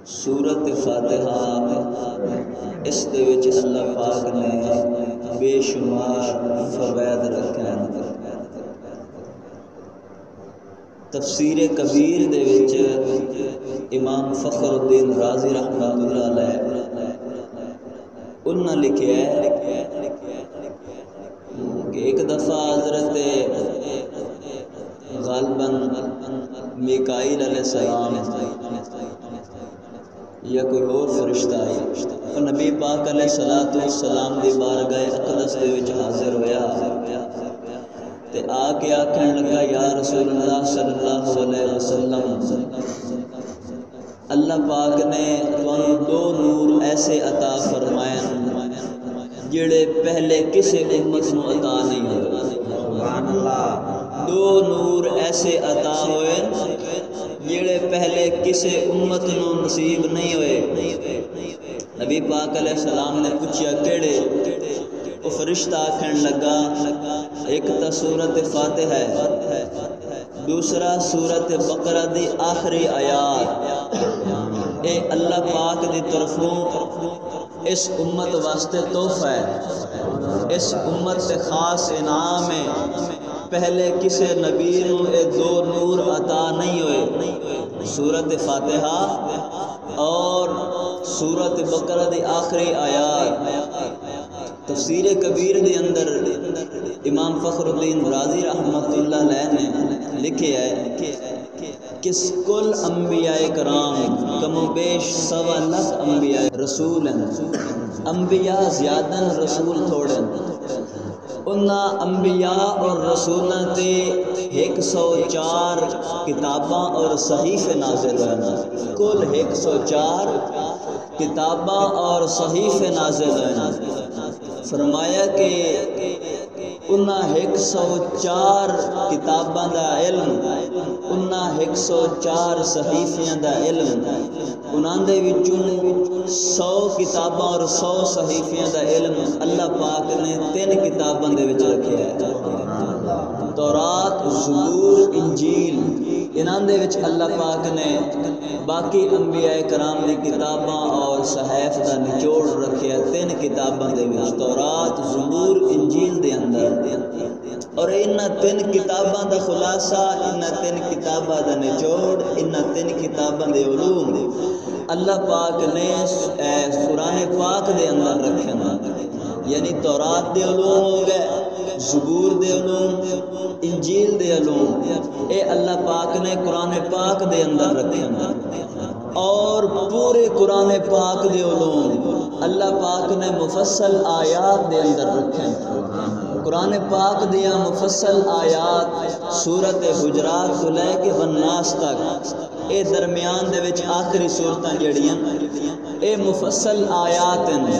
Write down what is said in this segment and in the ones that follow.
سورت فاتحہ اس دے وچ اللہ پاک نے بے شمار فوائد رکھے ہیں۔ تفسیر کبیر دے وچ امام فخر الدین رازی رحمۃ اللہ علیہ انہاں لکھیا ہے کہ ایک دفعہ حضرت غالباً میکائیل علیہ السلام یا کوئی اور فرشتہ آئی اور نبی پاک علیہ السلام دی بارگاہ اقدس دے وچ حاضر ہویا تے آ کے آکھن لگا یا رسول اللہ صلی اللہ علیہ وسلم، اللہ پاک نے تمہیں دو نور ایسے عطا فرمائے جڑے پہلے کسی امت نو عطا نہیں ہوئے۔ سبحان اللہ۔ دو نور ایسے عطا ہوئے جڑے پہلے کسی امت نو نصیب نہیں ہوئے۔ نبی پاک علیہ السلام نے پوچھا کیڑے؟ وہ فرشتہ آکھن لگا ایک تا سورت فاتحہ ہے، دوسرا سورت بقرہ دی آخری آیات۔ اے اللہ پاک دی طرفوں اس امت واسطے تحفہ ہے، اس امت سے خاص انعام ہے۔ پہلے کسی نبی نو اے دو نور عطا نہیں ہوئے، سورت فاتحہ اور سورت بقرہ دی آخری آیات۔ تفسیر کبیر دے اندر امام فخر الدین رازی رحمۃ اللہ علیہ نے لکھے ہے کہ کل انبیاء کرام کم و بیش 1.25 لاکھ انبیاء رسول ہیں، انبیاء زیادہ رسول تھوڑے ہیں۔ انہاں انبیاء اور رسولاں تے 104 کتاباں اور صحیفے نازل ہوئے، کل 104 کتاباں اور صحیفے نازل ہوئے۔ فرمایا کہ انہاں 104 کتاباں دا علم، انہاں 104 صحیفیاں دا علم، انہاں دے وچوں 100 کتاباں اور 100 صحیفیاں دا علم اللہ پاک نے 3 کتاباں دے وچ رکھیا ہے، تورات، زبور، انجیل۔ انہاں دے وچ اللہ پاک نے باقی انبیاء کرام دی کتاباں اور صحائف دا نچوڑ رکھیا 3 کتاباں دے وچ، تورات، زبور، انجیل دے اندر۔ اور انہاں 3 کتاباں دا خلاصہ، انہاں 3 کتاباں دا نچوڑ، انہاں 3 کتاباں دے علوم اللہ پاک نے قرآن پاک دے اندر رکھے نا، یعنی تورات دے علوم ہو گئے، زبور دے علوم، انجیل دے علوم، اے اللہ پاک نے قرآن پاک دے اندر رکھے نا۔ اور پورے قرآن پاک دے علوم اللہ پاک نے مفصل آیات دے اندر رکھے ہیں۔ قرآن پاک دیا مفصل آیات سورت حجرات کو لے کے والناس تک، اے درمیان دے وچ آخری سورتاں جڑیاں اے مفصل آیات ہیں۔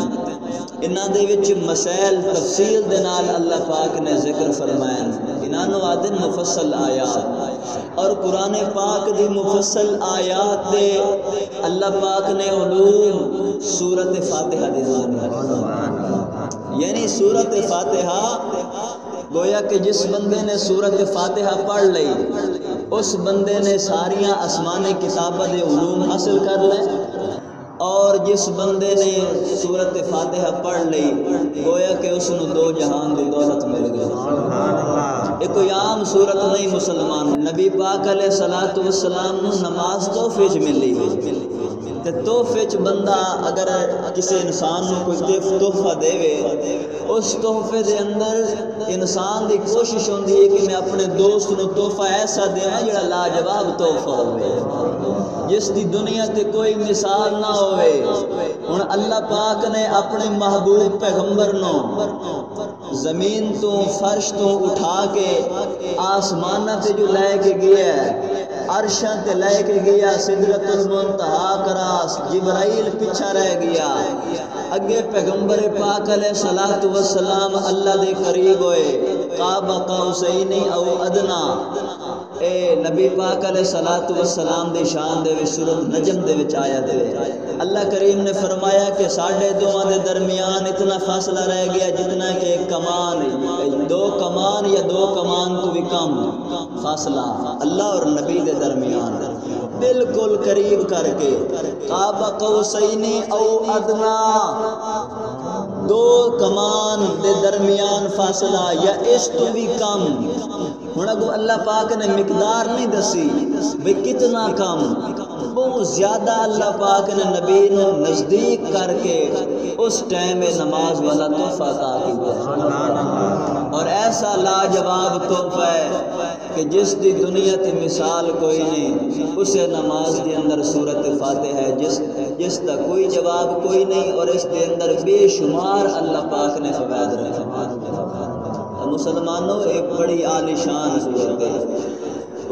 انہاں دے وچ مسائل تفصیل دے نال اللہ پاک نے ذکر فرمایا، انہاں نو آدن مفصل آیات۔ اور قرآن پاک دی مفصل آیات دے اللہ پاک نے علوم سورت فاتحہ دے اندر، یعنی سورت فاتحہ گویا کہ جس بندے نے سورت فاتحہ پڑھ لی اس بندے نے ساریاں آسمانی کتاباں دے علوم حاصل کر لے، اور جس بندے نے سورت فاتحہ پڑھ لی گویا کہ اس نے 2 جہان دی دولت مل گئی۔ ایک کوئی عام صورت نہیں مسلمان، نبی پاک علیہ السلام نے نماز تحفے چ ملی، تے تحفے چ بندہ اگر کسی انسان کو کوئی تحفہ دے اس تحفے دے اندر انسان دی کوشش ہوندی ہے کہ میں اپنے دوست نو تحفہ ایسا دینا جڑا لاجواب تحفہ ہوئے، جس دی دنیا تے کوئی مثال نہ ہوئے۔ ہن اللہ پاک نے اپنے محبوب پیغمبر نو زمین تو فرش تو اٹھا کے آسمانہ تے جو لے کے گیا ہے، عرشاں تے لے کے گیا، سدرۃ المنتہا کراس، جبرائیل پیچھا رہ گیا، اگے پیغمبر پاک علیہ السلام اللہ دے قریب ہوئے، قاب قوسین او ادنا۔ اے نبی پاک علیہ السلام دی شان دے سورۃ نجم دے وچ آیا دے اللہ کریم نے فرمایا کہ ساڈے دوواں دے درمیان اتنا فاصلہ رہ گیا جتنا کہ ایک کمان، 2 کمان یا 2 کمان تو بھی کم فاصلہ اللہ اور نبی دے درمیان۔ بالکل قریب کر کے قاب قوسین او ادنا دو کمان دے درمیان فاصلہ یا اس تو بھی کم. ہن اگو اللہ پاک نے مقدار نہیں دسی بھئی کتنا کم، بہت زیادہ اللہ پاک نے نبی نو نزدیک کر کے اس ٹائم نماز والا تحفہ عطا کیا، اور ایسا لاجواب تحفہ ہے کہ جس دی دنیا تے مثال کوئی نہیں. اسے نماز کے اندر سورت فاتحہ ہے جس کا کوئی جواب کوئی نہیں، اور اس کے اندر بے شمار اللہ پاک نے فوائد رکھے. مسلمانوں ایک بڑی عالی شان صورت ہے.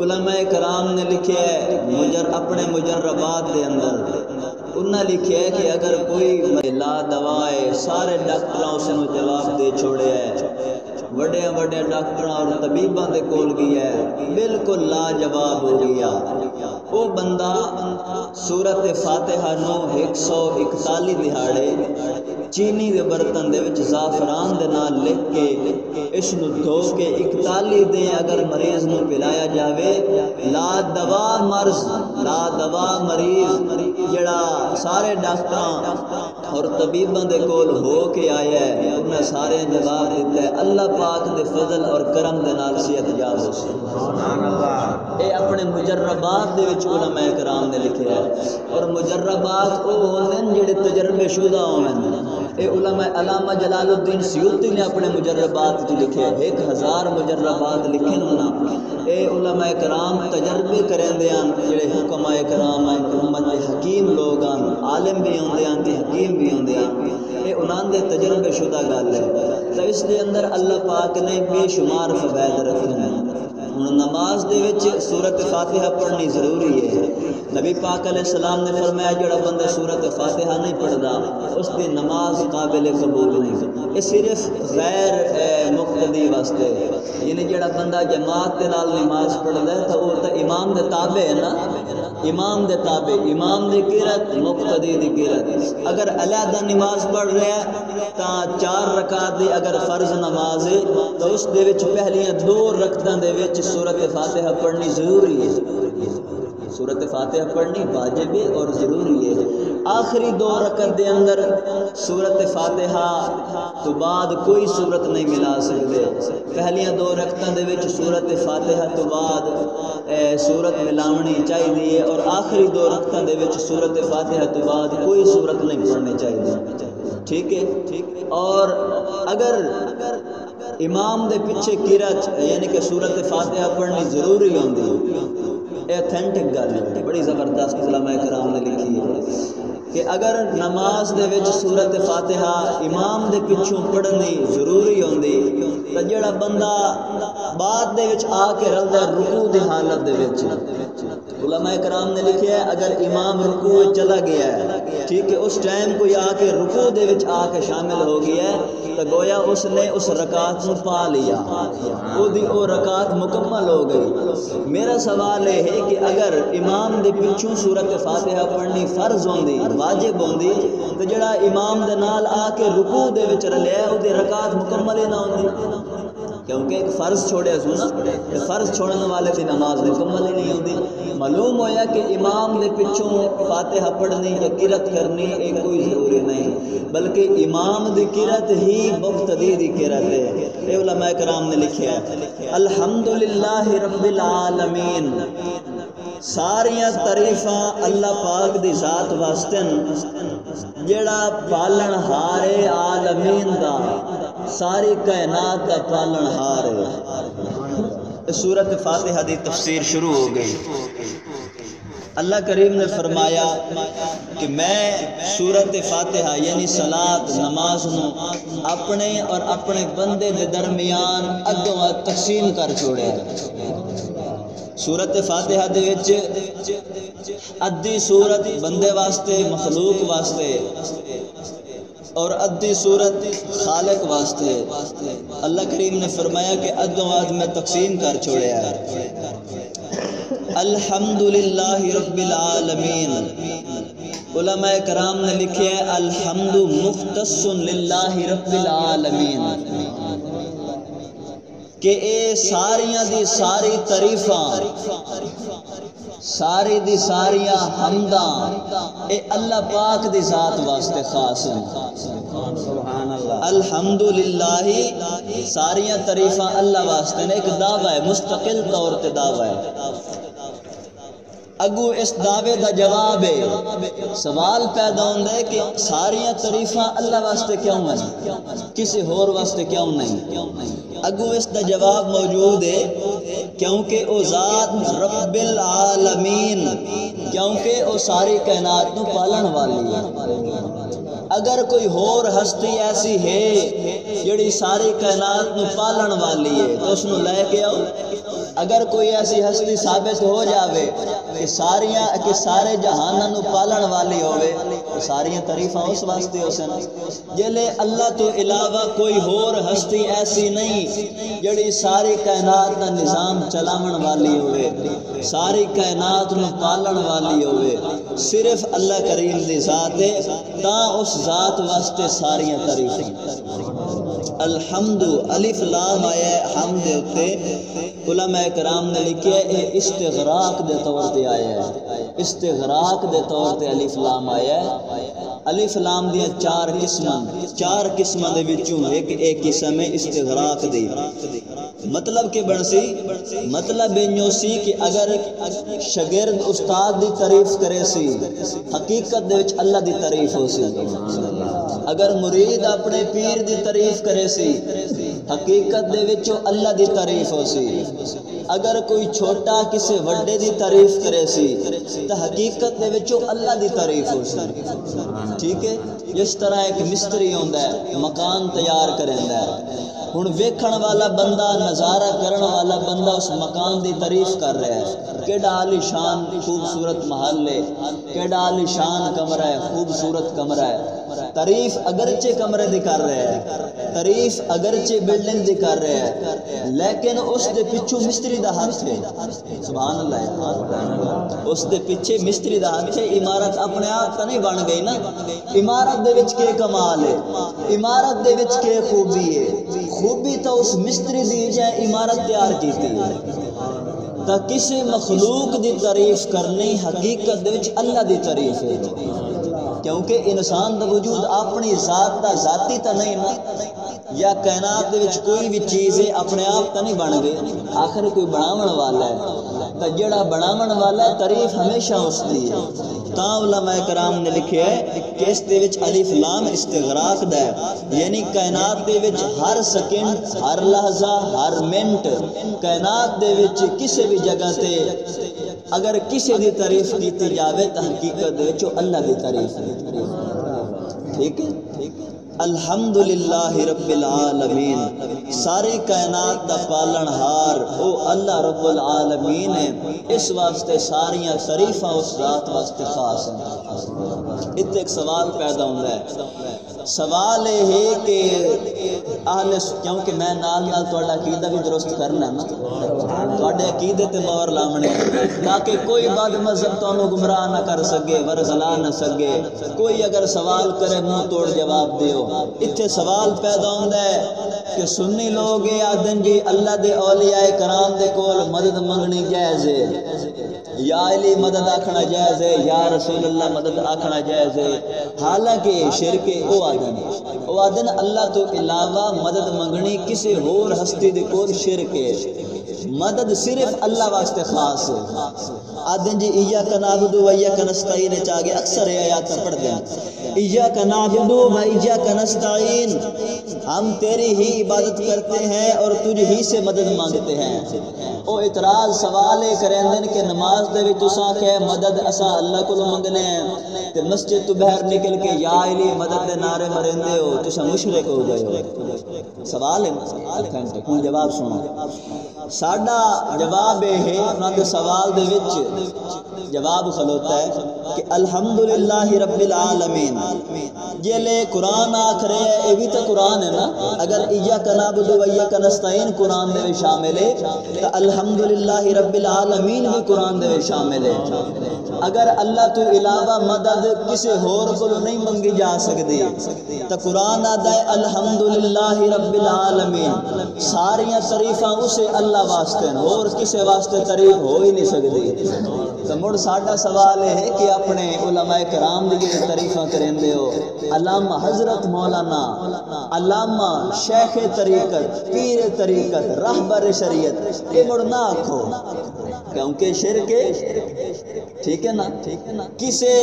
علماء کرام نے لکھا ہے اپنے مجربات کے اندر انہوں نے لکھا ہے کہ اگر کوئی لا دوا ہے سارے ڈاکٹراں اس نے جواب دے چھوڑے ہے، وڈے وڈے ڈاکٹراں اور طبیباں دے کول گیا ہے، بالکل لاجواب ہو گیا. وہ بندہ سورت فاتحہ نو 141 دہاڑے چینی دے برتن دے وچ زعفران دے نال لکھ کے اس نو دھو کے 41 دے اگر مریض نو پلایا جاوے، لا دوا مریض جڑا سارے ڈاکٹراں اور طبیباں دے کول ہو کے آیا ہے، انہیں سارے جواب دیتا ہے اللہ پاک دے فضل اور کرم دے نال صحت یاب ہو سی. اے اپنے مجربات دے وچ علماء کرام نے لکھیا ہے، اور مجربات او ہوندے جڑے تجربے شدہ ہوندے. اے علماء علامہ جلال الدین سیوطی نے اپنے مجربات جو لکھے 1000 مجربات لکھے انہاں. اے علماء کرام تجربے کرندے ہیں، جڑے حکماء کرام ہیں، امت دے حکیم لوگ ہیں، عالم بھی ہوندے ہیں تے حکیم بھی ہوندے ہیں. اے انہاں دے تجربے شدہ گل ہے. تو اس دے اندر اللہ پاک نے بے شمار فوائد رکھے ہیں. نماز دے وچ سورت فاتحہ پڑھنی ضروری ہے. نبی پاک علیہ السلام نے فرمایا جڑا بندہ سورت فاتحہ نہیں پڑھدا اس دی نماز قابل قبول نہیں. یہ صرف غیر مقتدی واسطے، یعنی جڑا بندہ جماعت دے نال نماز پڑھدا ہے تو وہ تو امام دے تابع ہے نا، امام دے تابع، امام دی قرات مقتدی دی قرات. اگر علیحدہ نماز پڑھ رہا ہے تا 4 رکعت دی اگر فرض نماز ہے تو اس دے وچ پہلیاں 2 رکعتاں دے وچ سورت فاتحہ پڑھنی ضروری ہے. سورت فاتحہ پڑھنی واجب ہے اور ضروری ہے. آخری 2 رکعت دے اندر سورت فاتحہ تو بعد کوئی سورت نہیں ملا سکتے. پہلیاں 2 رکعتاں دے وچ سورت فاتحہ تو بعد سورت ملاونی چاہیے، اور آخری 2 رکعتاں دے وچ سورت فاتحہ تو بعد کوئی سورت نہیں پڑھنی چاہیے. ٹھیک ہے. اور اگر امام دے پیچھے قرات یعنی کہ سورت فاتحہ پڑھنی ضروری ہوندی، ایتھینٹک گل ہے، بڑی زبردست علماء کرام نے لکھی ہے کہ اگر نماز دے وچ سورت فاتحہ امام دے پچھوں پڑھنی ضروری ہوندی تو جڑا بندہ بعد دے وچ آ کے رلدا رکوع دی حالت دے وچ، علماء کرام نے لکھیا ہے اگر امام رکوع چلا گیا ہے، ٹھیک ہے، اس ٹائم کوئی آ کے رکوع دے وچ آ کے شامل ہو گیا ہے تو گویا اس نے اس رکعت نو پا لیا، وہ رکعت مکمل ہو گئی. میرا سوال یہ ہے کہ اگر امام دے پچھوں سورت فاتحہ پڑھنی فرض ہوندی واجب ہوندی تو جڑا امام دے نال آ کے رکوع دے وچ رلیا او دی رکعت مکمل ہی نہ ہوندی، کیونکہ ایک فرض چھوڑے سنا، فرض چھوڑنے والے کی نماز مکمل ہی نہیں ہوتی. معلوم ہویا کہ امام دے پچھوں فاتحہ پڑھنی یا قرات کرنی ایک کوئی ضروری نہیں، بلکہ امام دی قرات ہی مقتدی دی قرات ہے. اے علماء کرام نے لکھیا ہے الحمدللہ رب العالمین، ساریاں تعریفاں اللہ پاک دی ذات واسطے جڑا پالن ہار عالمین دا، ساری کائنات کا پالن ہار ہے. سورت فاتحہ دی تفسیر شروع ہو گئی. اللہ کریم نے فرمایا کہ میں سورت فاتحہ یعنی صلاۃ نماز نو اپنے اور اپنے بندے دے درمیان اگوں تقسیم کر چھوڑیا. سورت فاتحہ دے وچ ادھی سورت بندے واسطے مخلوق واسطے اور ادھی سورت خالق واسطے. اللہ کریم نے فرمایا کہ ادوں آدھ میں تقسیم کر چھوڑیا ہے. الحمدللہ رب العالمین، علماء کرام نے لکھے ہے الحمد مختص للہ رب العالمین، کہ اے ساریاں دی ساری تعریفاں ساری دی ساریاں حمداں اے اللہ پاک دی ذات واسطے خاص ہیں. سبحان اللہ. الحمدللہ ساریاں تعریفاں اللہ واسطے نے. ایک دعویٰ ہے مستقل طور تے دعویٰ ہے. اگو اس دعوے دا جواب ہے سوال پیدا ہوتا ہے کہ ساریاں تعریفاں اللہ واسطے کیوں ہیں کسی ہور واسطے کیوں نہیں. اگو اس دا جواب موجود ہے کیونکہ او ذات رب العالمین کیونکہ او ساری کائنات نو پالن والی ہے. اگر کوئی ہور ہستی ایسی ہے جڑی ساری کائنات نو پالن والی ہے تو اس نو لے کے آؤ. اگر کوئی ایسی ہستی ثابت ہو جاوے کہ سارے جہاناں نو پالن والی ہوئے ساریاں تعریفاں اس واسطے ہو سن. جلے اللہ تو علاوہ کوئی ہور ہستی ایسی نہیں جڑی ساری کائنات دا نظام چلاون والی ہوئے ساری کائنات نو پالن والی ہوئے صرف اللہ کریم دی ذات ہے تاں اس ذات واسطے ساریاں تعریفاں. الحمد الف لام آیا حمد اتے علماء کرام نے لکھیا ہے استغراق دے طور تے آیا ہے. استغراق دے طور تے الف لام آیا ہے. الف لام دیاں چار قسماں دے وچوں ایک قسم ہے استغراق دی. مطلب کہ بنسی مطلب اینو سی کہ اگر شاگرد استاد دی تعریف کرے سی حقیقت دے وچ اللہ دی تعریف ہو سی. اگر مرید اپنے پیر دی تعریف کرے سی حقیقت دے وچوں اللہ دی تعریف ہو سی. اگر کوئی چھوٹا کسی وڈے دی تعریف کرے سی تو حقیقت دے وچوں اللہ دی تعریف ہو سی. ٹھیک ہے. جس طرح ایک مستری ہوندا ہے مکان تیار کریندا ہے ہن ویکھن والا بندہ نظارہ کرن والا بندہ اس مکان دی تعریف کر رہا ہے کیڑا عالی شان خوبصورت محل ہے کیڑا عالی شان کمرہ ہے خوبصورت کمرہ ہے. تعریف اگرچہ کمرے دی کر رہے ہیں تعریف اگرچہ بلڈنگ دی کر رہے ہیں لیکن اس دے پیچھے مستری دا ہاتھ ہے. سبحان اللہ. اس دے پیچھے مستری دا ہاتھ ہے. عمارت اپنے آپ تو نہیں بن گئی نا. عمارت دے وچ کے کمال ہے عمارت دے وچ کے خوبی ہے. خوبی تو اس مستری دی جائے عمارت تیار کیتی ہے. تا کسی مخلوق دی تعریف کرنی حقیقت دے وچ اللہ دی تعریف ہے کیونکہ انسان دا وجود اپنی ذات دا ذاتی تا نہیں نا یا کائنات دے وچ کوئی بھی چیز ہے اپنے آپ تا نہیں بن گئی. آخر کوئی بناون والا ہے تا جڑا بناون والا ہے تعریف ہمیشہ اس دی ہے. تاں علماء کرام نے لکھیا ہے کہ اس دے وچ الف لام استغراق دا ہے یعنی کائنات دے وچ ہر سیکنڈ ہر لحظہ ہر منٹ کائنات دے وچ کسی بھی جگہ تے اگر کسی دی تعریف کیتی جاوے تو حقیقت دے وچ اللہ دی تعریف ہے. ٹھیک ہے. الحمدللہ رب العالمین ساری کائنات دا پالن ہار او اللہ رب العالمین ہے. اس واسطے ساریاں تعریفاں اس ذات واسطے خاص ہیں. اتنے ایک سوال پیدا ہوتا ہے. سوال یہ ہے کہ اہل کیونکہ میں نال تہاڈا عقیدہ بھی درست کرنا ہے نا تہاڈے عقیدے تے مہر لاونے تاکہ کوئی بد مذہب تانوں گمراہ نہ کر سکے ورزلا نہ سکے. کوئی اگر سوال کرے منہ توڑ جواب دیو. اتنے سوال پیدا ہوتا ہے کہ سنی لوگ یہ آدھن جی اللہ دے اولیاء کرام دے کول مدد منگنی جائز ہے یا علی مدد آکھنا جائز ہے یا رسول اللہ مدد آکھنا جائز ہے. حالانکہ شرک او آدھن اللہ تو علاوہ مدد منگنی کسی ہور ہستی دے کول شرک ہے. مدد صرف اللہ واسطے خاص ہے. آدھن جی ایاک نعبد و ایاک نستعین چاہے اکثر آیات پڑھ دیں ایاک نعبد و ایاک نستعین ہم تیری ہی عبادت کرتے ہیں اور تجھ ہی سے مدد مانگتے ہیں. او اعتراض سوال کریں دن کہ نماز دے وچ تساں کہ مدد اساں اللہ کو منگنے ہیں تے مسجد تو باہر نکل کے یا علی مدد دے نعرے مرندے ہو تساں مشرک ہو گئے ہو. سوال ہے ہن جواب سنو. ساڈا جواب یہ ہے انہاں دے سوال دے وچ جواب کھلوتا ہے کہ الحمدللہ رب العالمین جلے قرآن آکھ رہے ہیں یہ بھی تو قرآن ہے نا. اگر ایاک نعبد و ایاک نستعین قرآن دے شامل ہے تو الحمدللہ رب العالمین بھی قرآن دے شامل ہے. اگر اللہ تو علاوہ مدد کسی ہور کو نہیں منگی جا سکتی تو قرآن آدھا ہے الحمدللہ رب العالمین. ساریاں تعریفاں اسے اللہ واسطے ہیں اور کسی واسطے تعریف ہو ہی نہیں سکتی. تو مڑ ساڈا سوال ہے کہ اپنے علماء کرام دی تعریفاں کرندے ہو علامہ حضرت مولانا علامہ شیخ طریقت پیر طریقت رہبر شریعت یہ مڑ نہ آکھو کیونکہ شرک ٹھیک ہے نا. کسے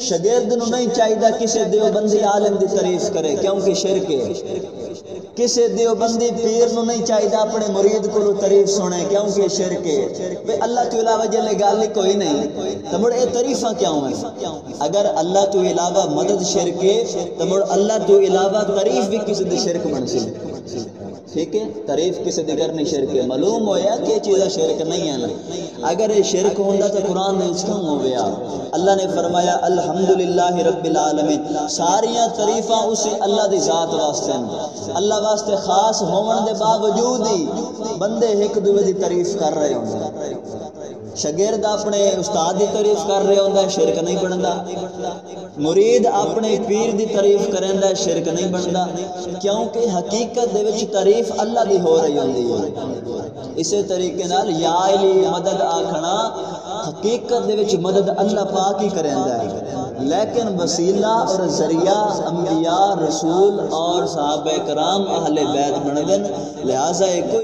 شاگرد نو نہیں چاہیے کسے دیوبندی عالم دی تعریف کرے کیونکہ شرک ہے. کسے دیوبندی پیر نو نہیں چاہیے اپنے مرید کو تعریف سنے کیونکہ شرک ہے. اللہ تو علاوہ جلے گل کوئی نہیں تو مڑ یہ تعریفاں کیوں ہیں؟ اگر اللہ تو علاوہ مدد شرک ہے تو مڑ اللہ تو علاوہ تعریف بھی کسی دی شرک بن سکتی. ٹھیک ہے تعریف کسی دی کرنی شرک ہے. معلوم ہویا کہ یہ چیزیں شرک نہیں ہے نا. اگر یہ شرک ہوندا تو قرآن میں اس کم ہو گیا. اللہ نے فرمایا الحمدللہ رب العالمین. ساریاں تعریفاں اسی اللہ دی ذات واسطے ہیں. اللہ واسطے خاص ہون دے باوجود ہی بندے ایک دوے دی تعریف کر رہے ہوندے. شاگرد اپنے استاد دی تعریف کر رہے ہوندا ہے شرک نہیں بندا. مرید اپنے پیر دی تعریف کریندا ہے شرک نہیں بندا کیونکہ حقیقت دے وچ تعریف اللہ دی ہو رہی ہوندی ہے. اسی طریقے نال یا علی مدد آکھنا حقیقت دے وچ مدد اللہ پاک ہی کریندا ہے لیکن وسیلہ اور ذریعہ انبیاء رسول اور صحابہ کرام اہل بیت بندن. لہذا ایک